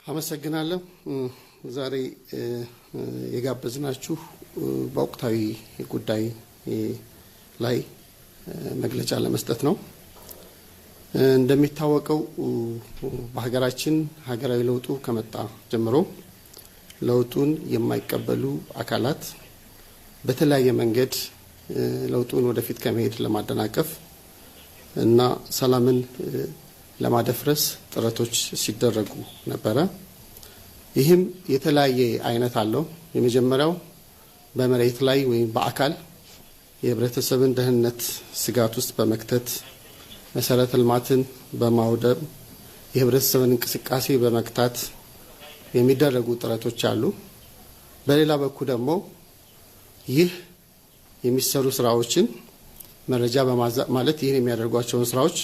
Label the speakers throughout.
Speaker 1: አመሰግናለሁ። ዛሬ የጋበዝናችሁ በወቅታዊ ጉዳይ ላይ መግለጫ ለመስጠት ነው። እንደሚታወቀው በሀገራችን ሀገራዊ ለውጡ ከመጣ ጀምሮ ለውጡን የማይቀበሉ አካላት በተለያየ መንገድ ለውጡን ወደፊት ከመሄድ ለማደናቀፍ እና ሰላምን ለማደፍረስ ጥረቶች ሲደረጉ ነበረ። ይህም የተለያየ አይነት አለው። የመጀመሪያው በመሬት ላይ ወይም በአካል የህብረተሰብን ደህንነት ስጋት ውስጥ በመክተት መሰረተ ልማትን በማውደም የህብረተሰብን እንቅስቃሴ በመክታት የሚደረጉ ጥረቶች አሉ። በሌላ በኩል ደግሞ ይህ የሚሰሩ ስራዎችን መረጃ ማለት ይህን የሚያደርጓቸውን ስራዎች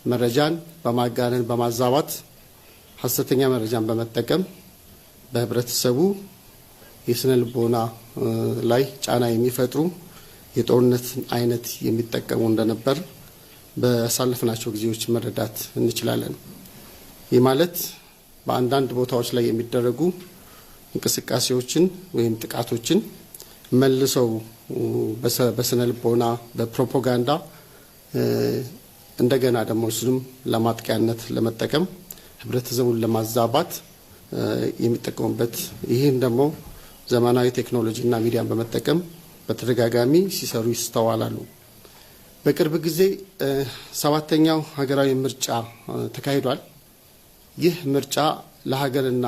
Speaker 1: መረጃን በማጋነን በማዛባት ሐሰተኛ መረጃን በመጠቀም በህብረተሰቡ የስነ ልቦና ላይ ጫና የሚፈጥሩ የጦርነት አይነት የሚጠቀሙ እንደነበር በሳለፍናቸው ጊዜዎች መረዳት እንችላለን። ይህ ማለት በአንዳንድ ቦታዎች ላይ የሚደረጉ እንቅስቃሴዎችን ወይም ጥቃቶችን መልሰው በስነ ልቦና በፕሮፓጋንዳ እንደገና ደግሞ እሱንም ለማጥቂያነት ለመጠቀም ህብረተሰቡን ለማዛባት የሚጠቀሙበት ይህን ደግሞ ዘመናዊ ቴክኖሎጂና ሚዲያን በመጠቀም በተደጋጋሚ ሲሰሩ ይስተዋላሉ። በቅርብ ጊዜ 7ኛው ሀገራዊ ምርጫ ተካሂዷል። ይህ ምርጫ ለሀገርና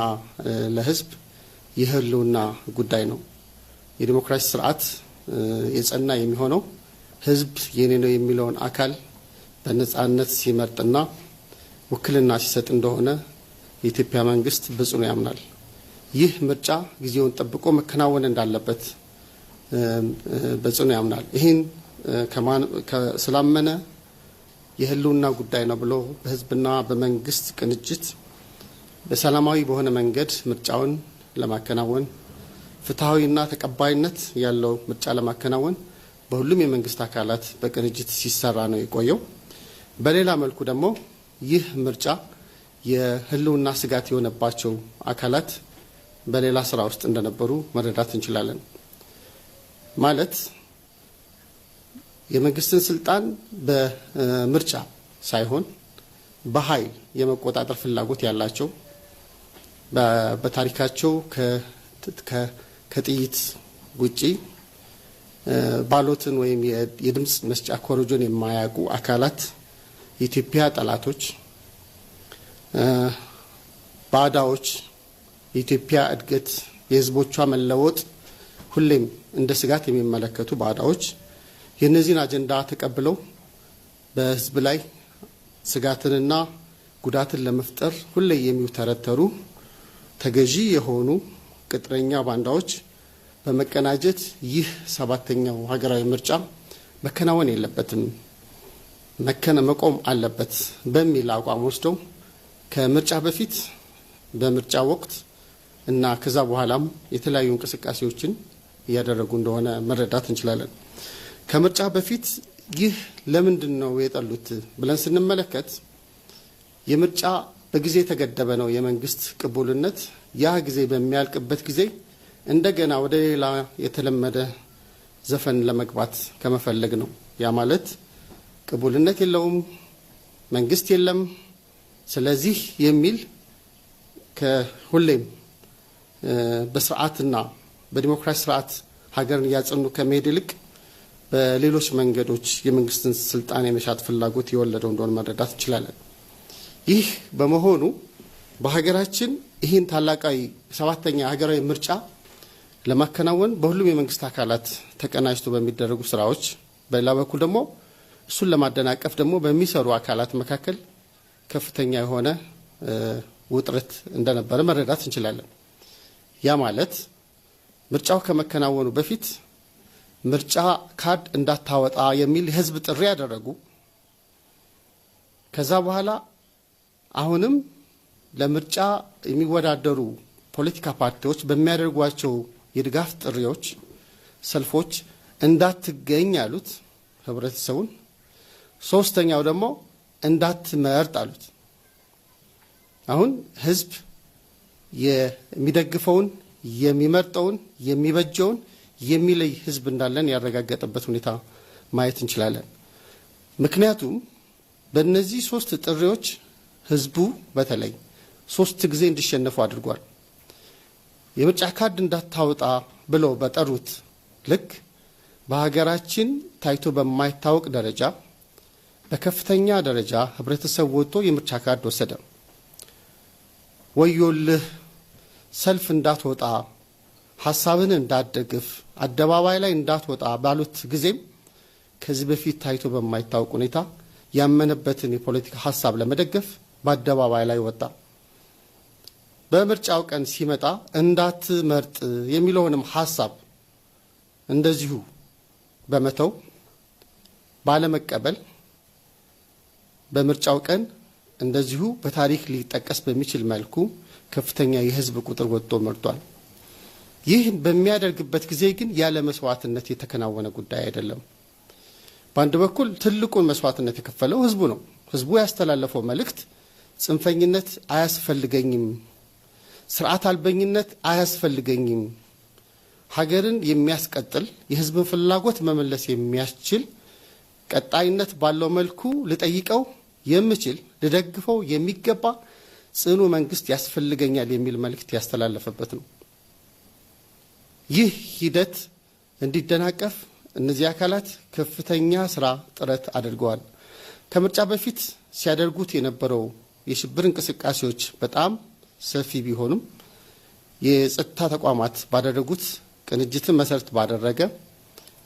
Speaker 1: ለህዝብ የህልውና ጉዳይ ነው። የዲሞክራሲ ስርዓት የጸና የሚሆነው ህዝብ የኔ ነው የሚለውን አካል በነጻነት ሲመርጥና ውክልና ሲሰጥ እንደሆነ የኢትዮጵያ መንግስት በጽኑ ያምናል። ይህ ምርጫ ጊዜውን ጠብቆ መከናወን እንዳለበት በጽኑ ያምናል። ይህን ስላመነ የህልውና ጉዳይ ነው ብሎ በህዝብና በመንግስት ቅንጅት በሰላማዊ በሆነ መንገድ ምርጫውን ለማከናወን ፍትሐዊና ተቀባይነት ያለው ምርጫ ለማከናወን በሁሉም የመንግስት አካላት በቅንጅት ሲሰራ ነው የቆየው። በሌላ መልኩ ደግሞ ይህ ምርጫ የህልውና ስጋት የሆነባቸው አካላት በሌላ ስራ ውስጥ እንደነበሩ መረዳት እንችላለን። ማለት የመንግስትን ስልጣን በምርጫ ሳይሆን በኃይል የመቆጣጠር ፍላጎት ያላቸው በታሪካቸው ከጥይት ውጪ ባሎትን ወይም የድምጽ መስጫ ኮረጆን የማያውቁ አካላት የኢትዮጵያ ጠላቶች፣ ባዳዎች፣ የኢትዮጵያ እድገት የህዝቦቿ መለወጥ ሁሌም እንደ ስጋት የሚመለከቱ ባዳዎች የነዚህን አጀንዳ ተቀብለው በህዝብ ላይ ስጋትንና ጉዳትን ለመፍጠር ሁሌ የሚተረተሩ ተገዢ የሆኑ ቅጥረኛ ባንዳዎች በመቀናጀት ይህ 7ኛው ሀገራዊ ምርጫ መከናወን የለበትም መቆም አለበት በሚል አቋም ወስደው ከምርጫ በፊት በምርጫ ወቅት እና ከዛ በኋላም የተለያዩ እንቅስቃሴዎችን እያደረጉ እንደሆነ መረዳት እንችላለን። ከምርጫ በፊት ይህ ለምንድን ነው የጠሉት ብለን ስንመለከት የምርጫ በጊዜ የተገደበ ነው የመንግስት ቅቡልነት። ያ ጊዜ በሚያልቅበት ጊዜ እንደገና ወደ ሌላ የተለመደ ዘፈን ለመግባት ከመፈለግ ነው። ያ ማለት ቅቡልነት የለውም፣ መንግስት የለም፣ ስለዚህ የሚል ከሁሌም በስርዓትና በዲሞክራሲ ስርዓት ሀገርን እያጸኑ ከመሄድ ይልቅ በሌሎች መንገዶች የመንግስትን ስልጣን የመሻት ፍላጎት የወለደው እንደሆነ መረዳት እንችላለን። ይህ በመሆኑ በሀገራችን ይህን ታላቃዊ 7ኛ ሀገራዊ ምርጫ ለማከናወን በሁሉም የመንግስት አካላት ተቀናጅቶ በሚደረጉ ስራዎች፣ በሌላ በኩል ደግሞ እሱን ለማደናቀፍ ደግሞ በሚሰሩ አካላት መካከል ከፍተኛ የሆነ ውጥረት እንደነበረ መረዳት እንችላለን። ያ ማለት ምርጫው ከመከናወኑ በፊት ምርጫ ካርድ እንዳታወጣ የሚል የህዝብ ጥሪ ያደረጉ፣ ከዛ በኋላ አሁንም ለምርጫ የሚወዳደሩ ፖለቲካ ፓርቲዎች በሚያደርጓቸው የድጋፍ ጥሪዎች፣ ሰልፎች እንዳትገኝ ያሉት ህብረተሰቡን። ሶስተኛው ደግሞ እንዳትመርጥ አሉት። አሁን ህዝብ የሚደግፈውን የሚመርጠውን የሚበጀውን የሚለይ ህዝብ እንዳለን ያረጋገጠበት ሁኔታ ማየት እንችላለን። ምክንያቱም በእነዚህ 3 ጥሪዎች ህዝቡ በተለይ 3 ጊዜ እንዲሸነፉ አድርጓል። የምርጫ ካርድ እንዳታወጣ ብለው በጠሩት ልክ በሀገራችን ታይቶ በማይታወቅ ደረጃ በከፍተኛ ደረጃ ህብረተሰብ ወጥቶ የምርጫ ካርድ ወሰደ። ወዮልህ ሰልፍ እንዳትወጣ፣ ሐሳብን እንዳትደግፍ፣ አደባባይ ላይ እንዳትወጣ ባሉት ጊዜም ከዚህ በፊት ታይቶ በማይታወቅ ሁኔታ ያመነበትን የፖለቲካ ሐሳብ ለመደገፍ በአደባባይ ላይ ወጣ። በምርጫው ቀን ሲመጣ እንዳትመርጥ የሚለውንም ሐሳብ እንደዚሁ በመተው ባለመቀበል በምርጫው ቀን እንደዚሁ በታሪክ ሊጠቀስ በሚችል መልኩ ከፍተኛ የህዝብ ቁጥር ወጥቶ መርጧል። ይህ በሚያደርግበት ጊዜ ግን ያለ መስዋዕትነት የተከናወነ ጉዳይ አይደለም። በአንድ በኩል ትልቁን መስዋዕትነት የከፈለው ህዝቡ ነው። ህዝቡ ያስተላለፈው መልእክት ጽንፈኝነት አያስፈልገኝም፣ ስርዓት አልበኝነት አያስፈልገኝም፣ ሀገርን የሚያስቀጥል የህዝብን ፍላጎት መመለስ የሚያስችል ቀጣይነት ባለው መልኩ ልጠይቀው የምችል ልደግፈው የሚገባ ጽኑ መንግስት ያስፈልገኛል የሚል መልእክት ያስተላለፈበት ነው። ይህ ሂደት እንዲደናቀፍ እነዚህ አካላት ከፍተኛ ስራ ጥረት አድርገዋል። ከምርጫ በፊት ሲያደርጉት የነበረው የሽብር እንቅስቃሴዎች በጣም ሰፊ ቢሆኑም የጸጥታ ተቋማት ባደረጉት ቅንጅትን መሰረት ባደረገ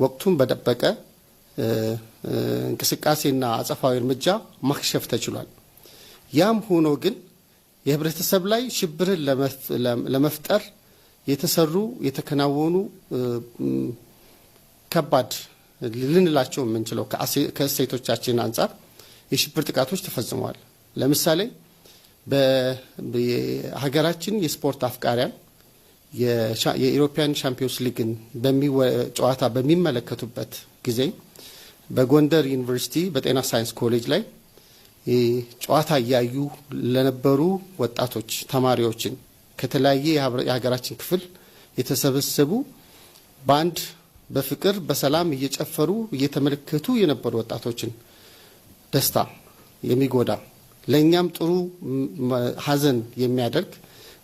Speaker 1: ወቅቱን በደበቀ እንቅስቃሴና አጸፋዊ እርምጃ ማክሸፍ ተችሏል። ያም ሆኖ ግን የህብረተሰብ ላይ ሽብርን ለመፍጠር የተከናወኑ ከባድ ልንላቸው የምንችለው ከእሴቶቻችን አንጻር የሽብር ጥቃቶች ተፈጽመዋል። ለምሳሌ በሀገራችን የስፖርት አፍቃሪያን የኢሮፒያን ቻምፒዮንስ ሊግን ጨዋታ በሚመለከቱበት ጊዜ በጎንደር ዩኒቨርሲቲ በጤና ሳይንስ ኮሌጅ ላይ ጨዋታ እያዩ ለነበሩ ወጣቶች ተማሪዎችን ከተለያየ የሀገራችን ክፍል የተሰበሰቡ በአንድ በፍቅር በሰላም እየጨፈሩ እየተመለከቱ የነበሩ ወጣቶችን ደስታ የሚጎዳ ለኛም ጥሩ ሀዘን የሚያደርግ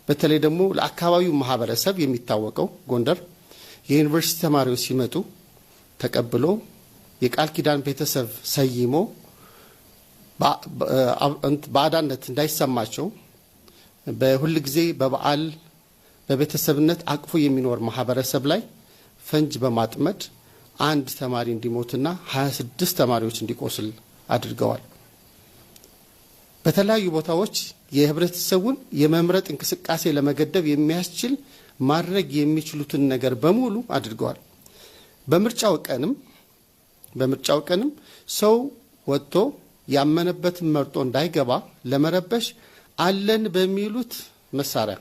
Speaker 1: በተለይ ደግሞ ለአካባቢው ማህበረሰብ የሚታወቀው ጎንደር የዩኒቨርሲቲ ተማሪዎች ሲመጡ ተቀብሎ የቃል ኪዳን ቤተሰብ ሰይሞ ባዕዳነት እንዳይሰማቸው በሁል ጊዜ በበዓል በቤተሰብነት አቅፎ የሚኖር ማህበረሰብ ላይ ፈንጅ በማጥመድ አንድ ተማሪ እንዲሞትና 26 ተማሪዎች እንዲቆስል አድርገዋል። በተለያዩ ቦታዎች የህብረተሰቡን የመምረጥ እንቅስቃሴ ለመገደብ የሚያስችል ማድረግ የሚችሉትን ነገር በሙሉ አድርገዋል። በምርጫው ቀንም ሰው ወጥቶ ያመነበትን መርጦ እንዳይገባ ለመረበሽ አለን በሚሉት መሳሪያ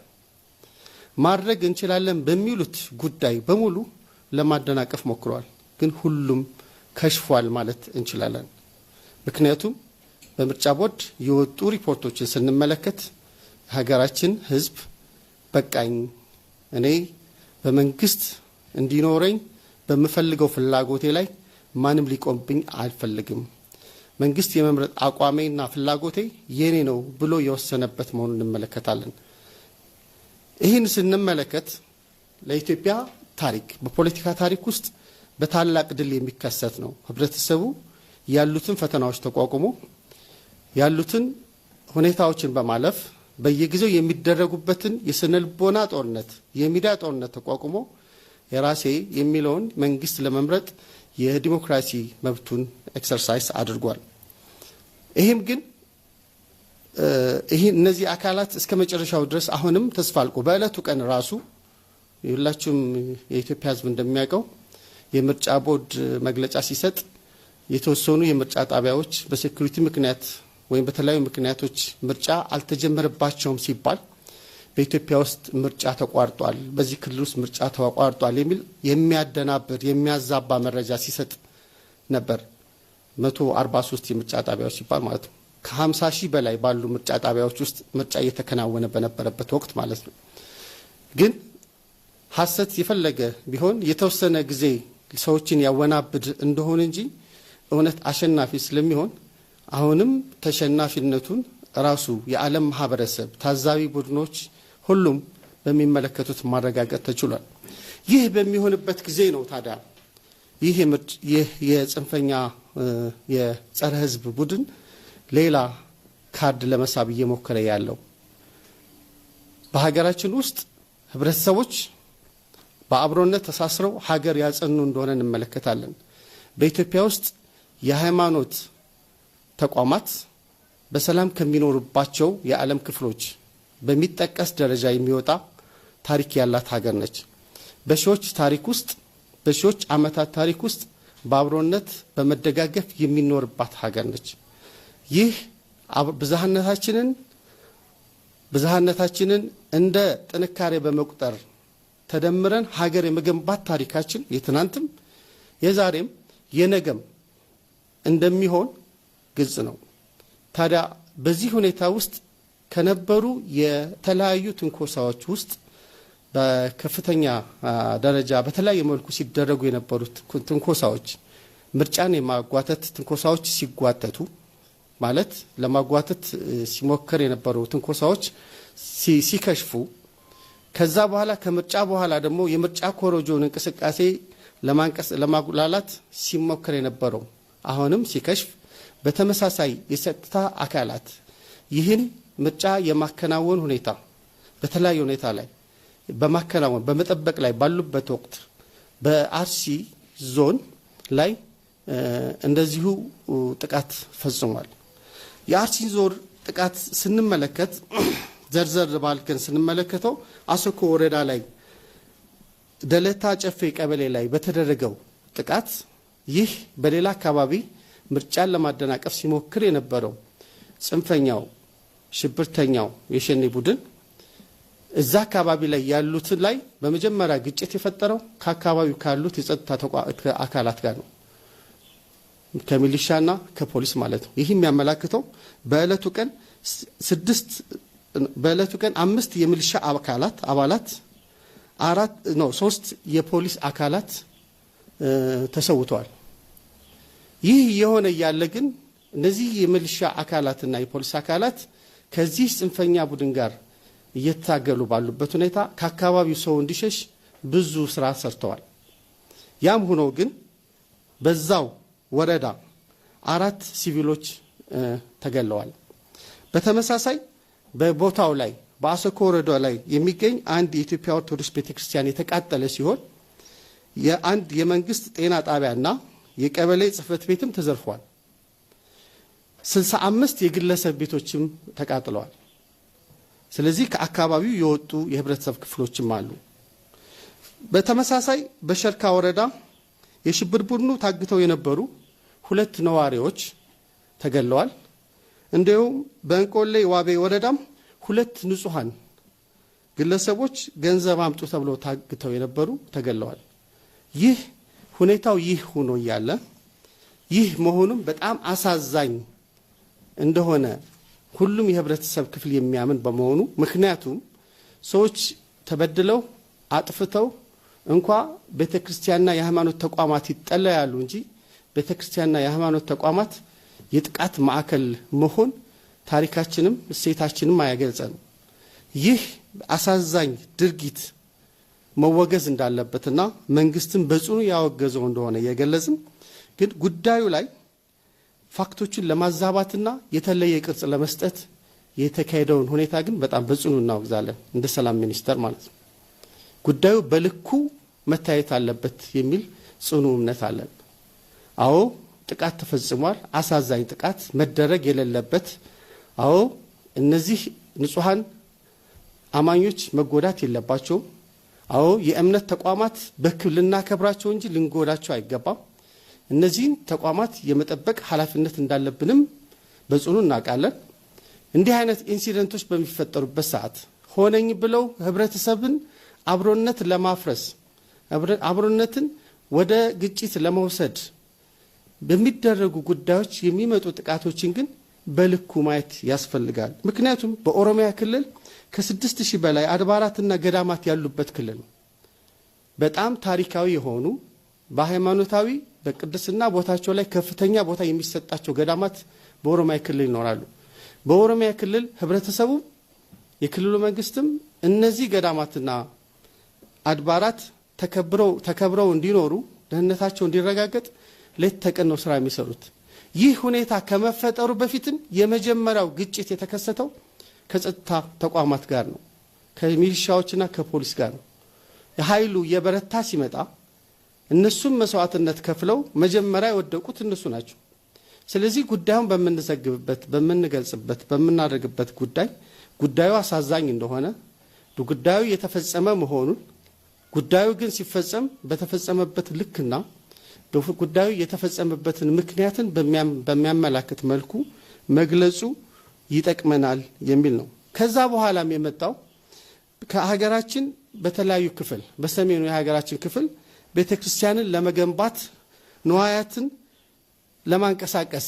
Speaker 1: ማድረግ እንችላለን በሚሉት ጉዳይ በሙሉ ለማደናቀፍ ሞክረዋል። ግን ሁሉም ከሽፏል ማለት እንችላለን። ምክንያቱም በምርጫ ቦርድ የወጡ ሪፖርቶችን ስንመለከት ሀገራችን ህዝብ በቃኝ፣ እኔ በመንግስት እንዲኖረኝ በምፈልገው ፍላጎቴ ላይ ማንም ሊቆምብኝ አልፈልግም፣ መንግስት የመምረጥ አቋሜና ፍላጎቴ የኔ ነው ብሎ የወሰነበት መሆኑን እንመለከታለን። ይህን ስንመለከት ለኢትዮጵያ ታሪክ በፖለቲካ ታሪክ ውስጥ በታላቅ ድል የሚከሰት ነው። ህብረተሰቡ ያሉትን ፈተናዎች ተቋቁሞ ያሉትን ሁኔታዎችን በማለፍ በየጊዜው የሚደረጉበትን የስነልቦና ጦርነት የሚዲያ ጦርነት ተቋቁሞ የራሴ የሚለውን መንግስት ለመምረጥ የዲሞክራሲ መብቱን ኤክሰርሳይዝ አድርጓል። ይህም ግን እነዚህ አካላት እስከ መጨረሻው ድረስ አሁንም ተስፋ አልቆ በእለቱ ቀን ራሱ ሁላችሁም የኢትዮጵያ ህዝብ እንደሚያውቀው የምርጫ ቦርድ መግለጫ ሲሰጥ የተወሰኑ የምርጫ ጣቢያዎች በሴኩሪቲ ምክንያት ወይም በተለያዩ ምክንያቶች ምርጫ አልተጀመረባቸውም ሲባል በኢትዮጵያ ውስጥ ምርጫ ተቋርጧል፣ በዚህ ክልል ውስጥ ምርጫ ተቋርጧል የሚል የሚያደናብር የሚያዛባ መረጃ ሲሰጥ ነበር። 143 የምርጫ ጣቢያዎች ሲባል ማለት ነው። ከ50 ሺህ በላይ ባሉ ምርጫ ጣቢያዎች ውስጥ ምርጫ እየተከናወነ በነበረበት ወቅት ማለት ነው። ግን ሐሰት የፈለገ ቢሆን የተወሰነ ጊዜ ሰዎችን ያወናብድ እንደሆነ እንጂ እውነት አሸናፊ ስለሚሆን አሁንም ተሸናፊነቱን ራሱ የዓለም ማህበረሰብ ታዛቢ ቡድኖች ሁሉም በሚመለከቱት ማረጋገጥ ተችሏል። ይህ በሚሆንበት ጊዜ ነው ታዲያ ይህ የጽንፈኛ የጸረ ህዝብ ቡድን ሌላ ካርድ ለመሳብ እየሞከረ ያለው። በሀገራችን ውስጥ ህብረተሰቦች በአብሮነት ተሳስረው ሀገር ያጸኑ እንደሆነ እንመለከታለን። በኢትዮጵያ ውስጥ የሃይማኖት ተቋማት በሰላም ከሚኖሩባቸው የዓለም ክፍሎች በሚጠቀስ ደረጃ የሚወጣ ታሪክ ያላት ሀገር ነች። በሺዎች ዓመታት ታሪክ ውስጥ በአብሮነት በመደጋገፍ የሚኖርባት ሀገር ነች። ይህ ብዝሃነታችንን እንደ ጥንካሬ በመቁጠር ተደምረን ሀገር የመገንባት ታሪካችን የትናንትም የዛሬም የነገም እንደሚሆን ግልጽ ነው። ታዲያ በዚህ ሁኔታ ውስጥ ከነበሩ የተለያዩ ትንኮሳዎች ውስጥ በከፍተኛ ደረጃ በተለያየ መልኩ ሲደረጉ የነበሩት ትንኮሳዎች ምርጫን የማጓተት ትንኮሳዎች ሲጓተቱ ማለት ለማጓተት ሲሞከር የነበሩ ትንኮሳዎች ሲከሽፉ ከዛ በኋላ ከምርጫ በኋላ ደግሞ የምርጫ ኮሮጆን እንቅስቃሴ ለማጉላላት ሲሞከር የነበረው አሁንም ሲከሽፍ በተመሳሳይ የጸጥታ አካላት ይህን ምርጫ የማከናወን ሁኔታ በተለያየ ሁኔታ ላይ በማከናወን በመጠበቅ ላይ ባሉበት ወቅት በአርሲ ዞን ላይ እንደዚሁ ጥቃት ፈጽሟል። የአርሲ ዞን ጥቃት ስንመለከት ዘርዘር ባልከን ስንመለከተው አሰኮ ወረዳ ላይ ደለታ ጨፌ ቀበሌ ላይ በተደረገው ጥቃት ይህ በሌላ አካባቢ ምርጫን ለማደናቀፍ ሲሞክር የነበረው ጽንፈኛው ሽብርተኛው የሸኔ ቡድን እዛ አካባቢ ላይ ያሉት ላይ በመጀመሪያ ግጭት የፈጠረው ከአካባቢው ካሉት የጸጥታ አካላት ጋር ነው፣ ከሚሊሻና ከፖሊስ ማለት ነው። ይህ የሚያመላክተው በእለቱ ቀን 5 የሚሊሻ አባላት 3 የፖሊስ አካላት ተሰውተዋል። ይህ የሆነ ያለ ግን እነዚህ የሚሊሻ አካላትና የፖሊስ አካላት ከዚህ ጽንፈኛ ቡድን ጋር እየታገሉ ባሉበት ሁኔታ ከአካባቢው ሰው እንዲሸሽ ብዙ ስራ ሰርተዋል። ያም ሆኖ ግን በዛው ወረዳ 4 ሲቪሎች ተገለዋል። በተመሳሳይ በቦታው ላይ በአሰኮ ወረዳ ላይ የሚገኝ አንድ የኢትዮጵያ ኦርቶዶክስ ቤተክርስቲያን የተቃጠለ ሲሆን የአንድ የመንግስት ጤና ጣቢያና የቀበሌ ጽህፈት ቤትም ተዘርፏል። 65 የግለሰብ ቤቶችም ተቃጥለዋል። ስለዚህ ከአካባቢው የወጡ የህብረተሰብ ክፍሎችም አሉ። በተመሳሳይ በሸርካ ወረዳ የሽብር ቡድኑ ታግተው የነበሩ 2 ነዋሪዎች ተገለዋል። እንዲሁም በእንቆሌ ዋቤ ወረዳም 2 ንጹሃን ግለሰቦች ገንዘብ አምጡ ተብለው ታግተው የነበሩ ተገለዋል። ይህ ሁኔታው ይህ ሆኖ ያለ ይህ መሆኑም በጣም አሳዛኝ እንደሆነ ሁሉም የህብረተሰብ ክፍል የሚያምን በመሆኑ ምክንያቱም ሰዎች ተበድለው አጥፍተው እንኳ ቤተክርስቲያንና የሃይማኖት ተቋማት ይጠለያሉ እንጂ ቤተክርስቲያንና የሃይማኖት ተቋማት የጥቃት ማዕከል መሆን ታሪካችንም እሴታችንም አያገልጸንም። ይህ አሳዛኝ ድርጊት መወገዝ እንዳለበትና መንግስትም በጽኑ ያወገዘው እንደሆነ የገለጽን ግን ጉዳዩ ላይ ፋክቶችን ለማዛባትና የተለየ ቅርጽ ለመስጠት የተካሄደውን ሁኔታ ግን በጣም በጽኑ እናወግዛለን። እንደ ሰላም ሚኒስተር ማለት ነው። ጉዳዩ በልኩ መታየት አለበት የሚል ጽኑ እምነት አለን። አዎ ጥቃት ተፈጽሟል። አሳዛኝ ጥቃት መደረግ የሌለበት። አዎ እነዚህ ንጹሃን አማኞች መጎዳት የለባቸውም። አዎ የእምነት ተቋማት በክብር ልናከብራቸው እንጂ ልንጎዳቸው አይገባም። እነዚህን ተቋማት የመጠበቅ ኃላፊነት እንዳለብንም በጽኑ እናውቃለን። እንዲህ አይነት ኢንሲደንቶች በሚፈጠሩበት ሰዓት ሆነኝ ብለው ህብረተሰብን አብሮነት ለማፍረስ አብሮነትን ወደ ግጭት ለመውሰድ በሚደረጉ ጉዳዮች የሚመጡ ጥቃቶችን ግን በልኩ ማየት ያስፈልጋል። ምክንያቱም በኦሮሚያ ክልል ከ6000 በላይ አድባራትና ገዳማት ያሉበት ክልል ነው። በጣም ታሪካዊ የሆኑ በሃይማኖታዊ በቅድስና ቦታቸው ላይ ከፍተኛ ቦታ የሚሰጣቸው ገዳማት በኦሮሚያ ክልል ይኖራሉ። በኦሮሚያ ክልል ህብረተሰቡ የክልሉ መንግስትም እነዚህ ገዳማትና አድባራት ተከብረው እንዲኖሩ ደህንነታቸው እንዲረጋገጥ ሌት ተቀን ነው ስራ የሚሰሩት። ይህ ሁኔታ ከመፈጠሩ በፊትም የመጀመሪያው ግጭት የተከሰተው ከጸጥታ ተቋማት ጋር ነው፣ ከሚሊሻዎችና ከፖሊስ ጋር ነው። ኃይሉ የበረታ ሲመጣ እነሱም መስዋዕትነት ከፍለው መጀመሪያ የወደቁት እነሱ ናቸው። ስለዚህ ጉዳዩን በምንዘግብበት በምንገልጽበት በምናደርግበት ጉዳዩ አሳዛኝ እንደሆነ ጉዳዩ የተፈጸመ መሆኑን ጉዳዩ ግን ሲፈጸም በተፈጸመበት ልክና ጉዳዩ የተፈጸመበትን ምክንያትን በሚያመላክት መልኩ መግለጹ ይጠቅመናል የሚል ነው። ከዛ በኋላም የመጣው ከሀገራችን በተለያዩ ክፍል በሰሜኑ የሀገራችን ክፍል ቤተክርስቲያንን ለመገንባት ንዋያትን ለማንቀሳቀስ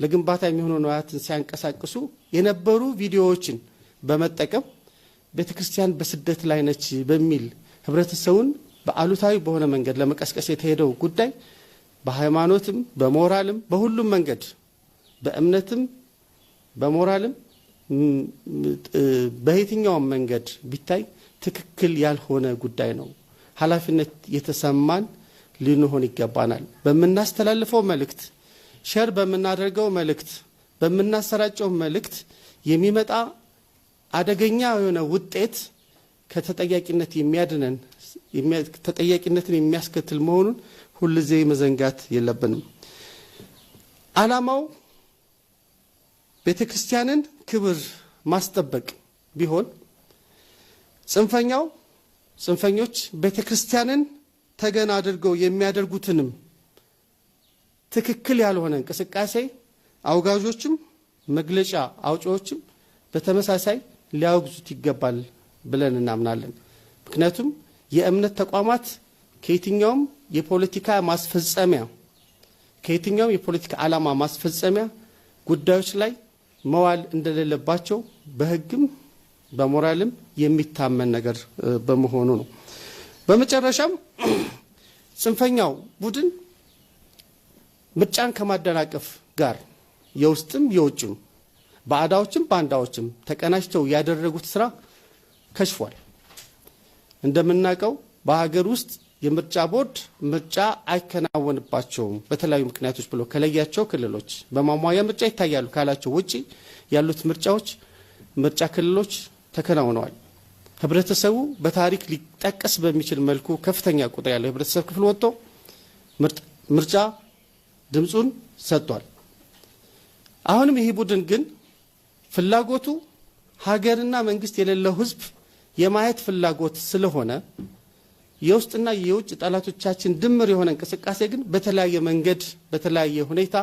Speaker 1: ለግንባታ የሚሆኑ ንዋያትን ሲያንቀሳቅሱ የነበሩ ቪዲዮዎችን በመጠቀም ቤተክርስቲያን በስደት ላይ ነች በሚል ህብረተሰቡን በአሉታዊ በሆነ መንገድ ለመቀስቀስ የተሄደው ጉዳይ በሃይማኖትም በሞራልም በሁሉም መንገድ በእምነትም በሞራልም በየትኛውም መንገድ ቢታይ ትክክል ያልሆነ ጉዳይ ነው። ኃላፊነት የተሰማን ልንሆን ይገባናል። በመናስተላልፈው መልእክት ሸር በመናደርገው መልእክት በመናሰራጨው መልእክት የሚመጣ አደገኛ የሆነ ውጤት ከተጠያቂነት የሚያድነን ተጠያቂነትን የሚያስከትል መሆኑን ሁልጊዜ መዘንጋት የለብንም። ዓላማው ቤተክርስቲያንን ክብር ማስጠበቅ ቢሆን ጽንፈኞች ቤተክርስቲያንን ተገን አድርገው የሚያደርጉትንም ትክክል ያልሆነ እንቅስቃሴ አውጋዦችም መግለጫ አውጪዎችም በተመሳሳይ ሊያወግዙት ይገባል ብለን እናምናለን። ምክንያቱም የእምነት ተቋማት ከየትኛውም የፖለቲካ ማስፈጸሚያ ከየትኛውም የፖለቲካ ዓላማ ማስፈጸሚያ ጉዳዮች ላይ መዋል እንደሌለባቸው በሕግም በሞራልም የሚታመን ነገር በመሆኑ ነው። በመጨረሻም ጽንፈኛው ቡድን ምርጫን ከማደናቀፍ ጋር የውስጥም የውጭም ባዕዳዎችም ባንዳዎችም ተቀናጅተው ያደረጉት ስራ ከሽፏል። እንደምናውቀው በሀገር ውስጥ የምርጫ ቦርድ ምርጫ አይከናወንባቸውም በተለያዩ ምክንያቶች ብሎ ከለያቸው ክልሎች በማሟያ ምርጫ ይታያሉ ካላቸው ውጪ ያሉት ምርጫ ክልሎች ተከናውነዋል። ህብረተሰቡ በታሪክ ሊጠቀስ በሚችል መልኩ ከፍተኛ ቁጥር ያለው ህብረተሰብ ክፍል ወጥቶ ምርጫ ድምጹን ሰጥቷል። አሁንም ይሄ ቡድን ግን ፍላጎቱ ሀገርና መንግስት የሌለው ህዝብ የማየት ፍላጎት ስለሆነ የውስጥና የውጭ ጠላቶቻችን ድምር የሆነ እንቅስቃሴ ግን በተለያየ መንገድ በተለያየ ሁኔታ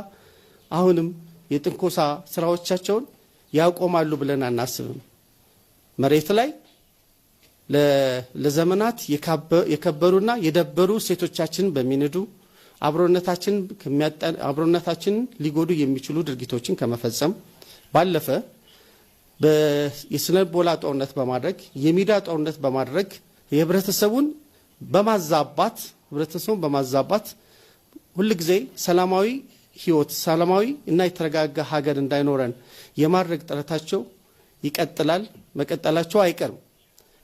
Speaker 1: አሁንም የጥንኮሳ ስራዎቻቸውን ያቆማሉ ብለን አናስብም። መሬት ላይ ለዘመናት የከበሩና የደበሩ ሴቶቻችን በሚንዱ አብሮነታችን ሊጎዱ የሚችሉ ድርጊቶችን ከመፈጸም ባለፈ የስነልቦና ጦርነት በማድረግ የሚዲያ ጦርነት በማድረግ የህብረተሰቡን በማዛባት ሁልጊዜ ሰላማዊ ህይወት ሰላማዊ እና የተረጋጋ ሀገር እንዳይኖረን የማድረግ ጥረታቸው ይቀጥላል፣ መቀጠላቸው አይቀርም።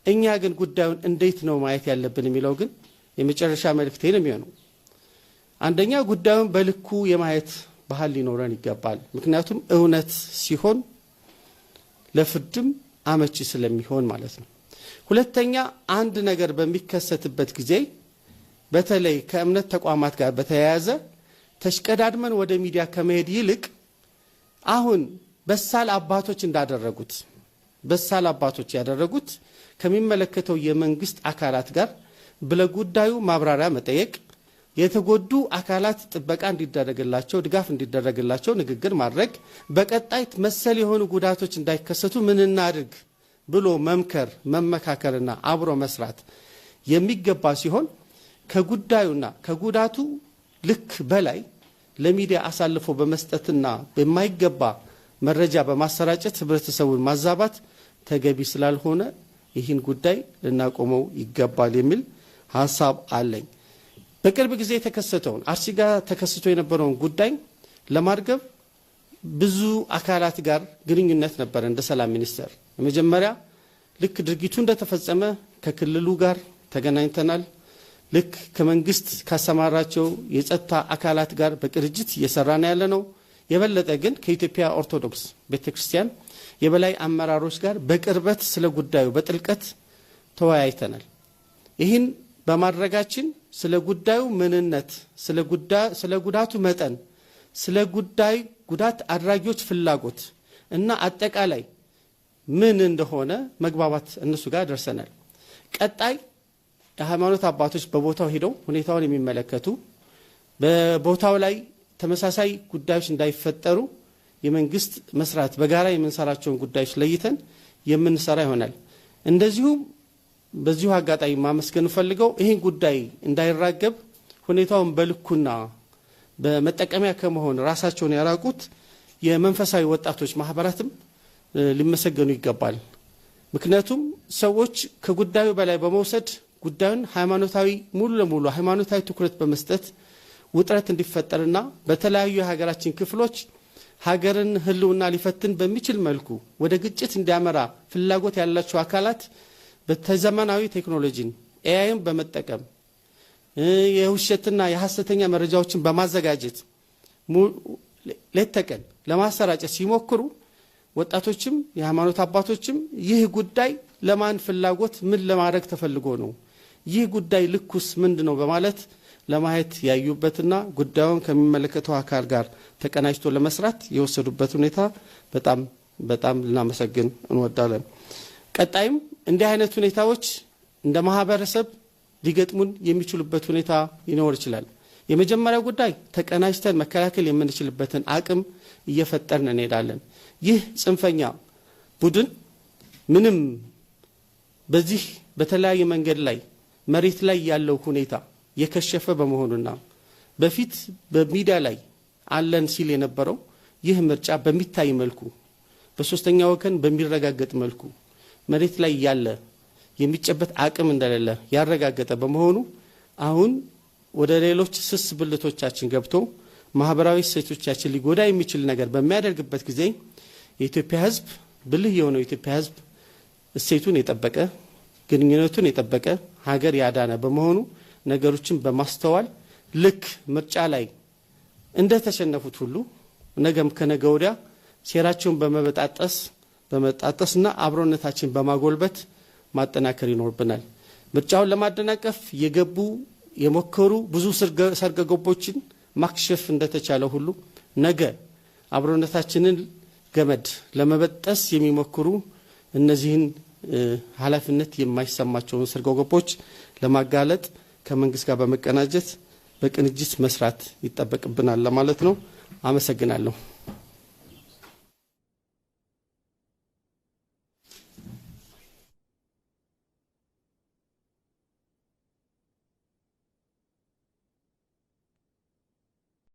Speaker 1: እኛ ግን ጉዳዩን እንዴት ነው ማየት ያለብን የሚለው ግን የመጨረሻ መልእክቴ ነው የሚሆነው። አንደኛ ጉዳዩን በልኩ የማየት ባህል ሊኖረን ይገባል። ምክንያቱም እውነት ሲሆን ለፍርድም አመቺ ስለሚሆን ማለት ነው። ሁለተኛ አንድ ነገር በሚከሰትበት ጊዜ በተለይ ከእምነት ተቋማት ጋር በተያያዘ ተሽቀዳድመን ወደ ሚዲያ ከመሄድ ይልቅ አሁን በሳል አባቶች ያደረጉት ከሚመለከተው የመንግስት አካላት ጋር በጉዳዩ ማብራሪያ መጠየቅ፣ የተጎዱ አካላት ጥበቃ እንዲደረግላቸው ድጋፍ እንዲደረግላቸው ንግግር ማድረግ፣ በቀጣይ መሰል የሆኑ ጉዳቶች እንዳይከሰቱ ምን እናድርግ ብሎ መምከር መመካከርና አብሮ መስራት የሚገባ ሲሆን ከጉዳዩና ከጉዳቱ ልክ በላይ ለሚዲያ አሳልፎ በመስጠትና በማይገባ መረጃ በማሰራጨት ህብረተሰቡን ማዛባት ተገቢ ስላልሆነ ይህን ጉዳይ ልናቆመው ይገባል የሚል ሐሳብ አለኝ። በቅርብ ጊዜ የተከሰተውን አርሲ ጋር ተከስቶ የነበረውን ጉዳይ ለማርገብ ብዙ አካላት ጋር ግንኙነት ነበር። እንደ ሰላም ሚኒስቴር መጀመሪያ ልክ ድርጊቱ እንደተፈጸመ ከክልሉ ጋር ተገናኝተናል። ልክ ከመንግስት ካሰማራቸው የጸጥታ አካላት ጋር በቅርጅት እየሰራን ያለ ነው። የበለጠ ግን ከኢትዮጵያ ኦርቶዶክስ ቤተክርስቲያን የበላይ አመራሮች ጋር በቅርበት ስለ ጉዳዩ በጥልቀት ተወያይተናል። ይህን በማድረጋችን ስለ ጉዳዩ ምንነት፣ ስለ ጉዳቱ መጠን፣ ስለ ጉዳት አድራጊዎች ፍላጎት እና አጠቃላይ ምን እንደሆነ መግባባት እነሱ ጋር ደርሰናል። ቀጣይ የሃይማኖት አባቶች በቦታው ሄደው ሁኔታውን የሚመለከቱ በቦታው ላይ ተመሳሳይ ጉዳዮች እንዳይፈጠሩ የመንግስት መስራት በጋራ የምንሰራቸውን ጉዳዮች ለይተን የምንሰራ ይሆናል። እንደዚሁም በዚሁ አጋጣሚ ማመስገን ፈልገው ይህን ጉዳይ እንዳይራገብ ሁኔታውን በልኩና በመጠቀሚያ ከመሆን ራሳቸውን ያራቁት የመንፈሳዊ ወጣቶች ማህበራትም ሊመሰገኑ ይገባል። ምክንያቱም ሰዎች ከጉዳዩ በላይ በመውሰድ ጉዳዩን ሃይማኖታዊ ሙሉ ለሙሉ ሃይማኖታዊ ትኩረት በመስጠት ውጥረት እንዲፈጠርና በተለያዩ የሀገራችን ክፍሎች ሀገርን ህልውና ሊፈትን በሚችል መልኩ ወደ ግጭት እንዲያመራ ፍላጎት ያላቸው አካላት በተዘመናዊ ቴክኖሎጂን ኤአይን በመጠቀም የውሸትና የሐሰተኛ መረጃዎችን በማዘጋጀት ሌት ተቀን ለማሰራጨት ሲሞክሩ ወጣቶችም የሃይማኖት አባቶችም ይህ ጉዳይ ለማን ፍላጎት ምን ለማድረግ ተፈልጎ ነው፣ ይህ ጉዳይ ልኩስ ምንድነው በማለት ለማየት ያዩበትና ጉዳዩን ከሚመለከተው አካል ጋር ተቀናጅቶ ለመስራት የወሰዱበት ሁኔታ በጣም ልናመሰግን እንወዳለን። ቀጣይም እንዲህ አይነት ሁኔታዎች እንደ ማህበረሰብ ሊገጥሙን የሚችሉበት ሁኔታ ሊኖር ይችላል። የመጀመሪያው ጉዳይ ተቀናጅተን መከላከል የምንችልበትን አቅም እየፈጠርን እንሄዳለን። ይህ ጽንፈኛ ቡድን ምንም በዚህ በተለያየ መንገድ ላይ መሬት ላይ ያለው ሁኔታ የከሸፈ በመሆኑና በፊት በሚዲያ ላይ አለን ሲል የነበረው ይህ ምርጫ በሚታይ መልኩ በሶስተኛ ወገን በሚረጋገጥ መልኩ መሬት ላይ ያለ የሚጨበት አቅም እንደሌለ ያረጋገጠ በመሆኑ አሁን ወደ ሌሎች ስስ ብልቶቻችን ገብቶ ማህበራዊ እሴቶቻችን ሊጎዳ የሚችል ነገር በሚያደርግበት ጊዜ የኢትዮጵያ ሕዝብ ብልህ የሆነው የኢትዮጵያ ሕዝብ እሴቱን የጠበቀ ግንኙነቱን የጠበቀ ሀገር ያዳነ በመሆኑ ነገሮችን በማስተዋል ልክ ምርጫ ላይ እንደተሸነፉት ሁሉ ነገም ከነገ ወዲያ ሴራቸውን በመጣጠስና አብሮነታችን በማጎልበት ማጠናከር ይኖርብናል። ምርጫውን ለማደናቀፍ የሞከሩ ብዙ ሰርገ ገቦችን ማክሸፍ እንደተቻለ ሁሉ ነገ አብሮነታችንን ገመድ ለመበጠስ የሚሞክሩ እነዚህን ኃላፊነት የማይሰማቸውን ሰርገ ገቦች ለማጋለጥ ከመንግስት ጋር በመቀናጀት በቅንጅት መስራት ይጠበቅብናል ለማለት ነው። አመሰግናለሁ።